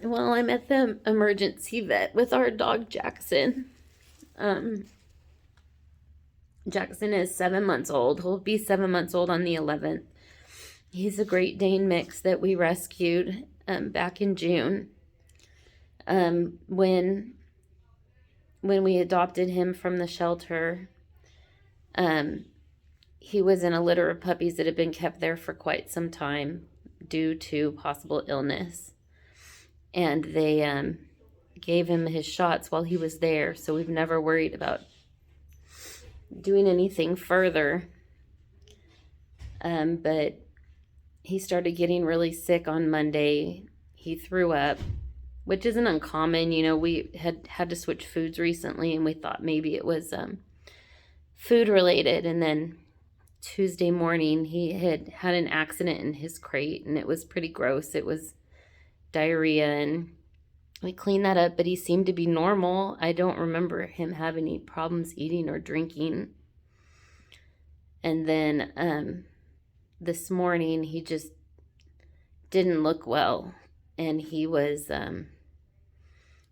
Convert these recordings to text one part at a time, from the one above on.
Well, I'm at the emergency vet with our dog Jackson. Um, Jackson is 7 months old. He'll be 7 months old on the 11th. He's a Great Dane mix that we rescued back in June. When we adopted him from the shelter, he was in a litter of puppies that had been kept there for quite some time due to possible illness. And they gave him his shots while he was there, so we've never worried about doing anything further. But he started getting really sick on Monday. He threw up, which isn't uncommon. You know, we had to switch foods recently, and we thought maybe it was food related. And then Tuesday morning, he had an accident in his crate, and it was pretty gross. It was diarrhea, and we cleaned that up, but he seemed to be normal. I don't remember him having any problems eating or drinking. And then this morning, he just didn't look well, and he was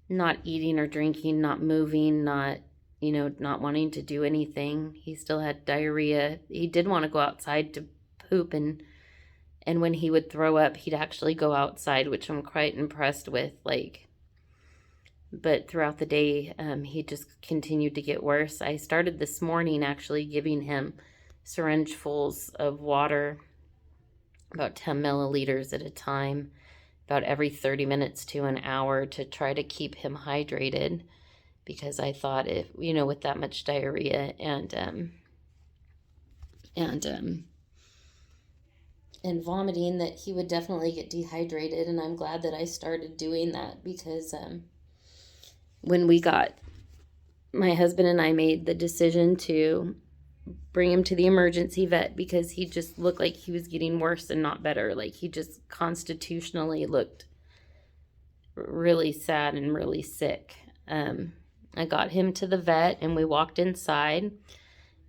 not eating or drinking, not moving, not wanting to do anything. He still had diarrhea. He did want to go outside to poop, and when he would throw up, he'd actually go outside, which I'm quite impressed with. But throughout the day, he just continued to get worse. I started this morning actually giving him syringefuls of water, about 10 milliliters at a time, about every 30 minutes to an hour, to try to keep him hydrated, because I thought, if with that much diarrhea and vomiting, that he would definitely get dehydrated. And I'm glad that I started doing that, because when my husband and I made the decision to bring him to the emergency vet, because he just looked like he was getting worse and not better. Like, he just constitutionally looked really sad and really sick. I got him to the vet, and we walked inside,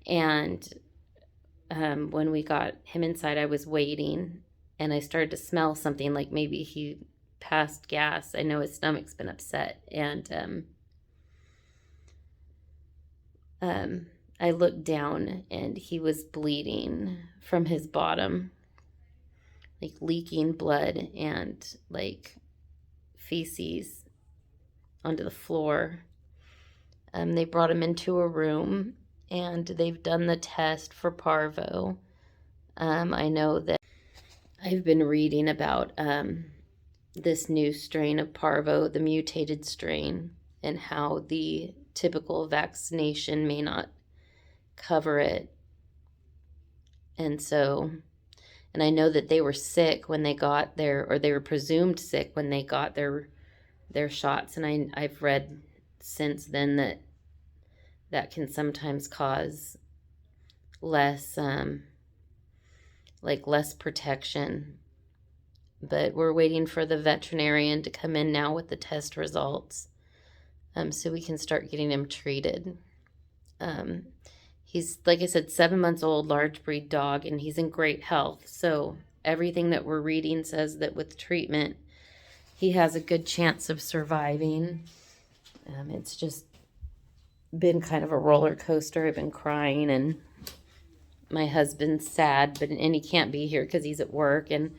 and when we got him inside, I was waiting, and I started to smell something, like maybe he passed gas. I know his stomach's been upset, and I looked down, and he was bleeding from his bottom, like leaking blood and like feces onto the floor. They brought him into a room, and they've done the test for parvo. I know that I've been reading about this new strain of parvo, the mutated strain, and how the typical vaccination may not cover it. And I know that they were sick when they got or they were presumed sick when they got their shots. And I've read since then that can sometimes cause less protection. But we're waiting for the veterinarian to come in now with the test results, so we can start getting him treated. He's, like I said, 7 months old, large breed dog, and he's in great health. So everything that we're reading says that with treatment, he has a good chance of surviving. It's just been kind of a roller coaster. I've been crying, and my husband's sad, and he can't be here because he's at work, and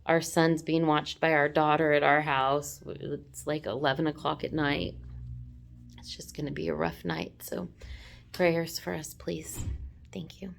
our son's being watched by our daughter at our house. It's like 11 o'clock at night. It's just going to be a rough night. So prayers for us, please. Thank you.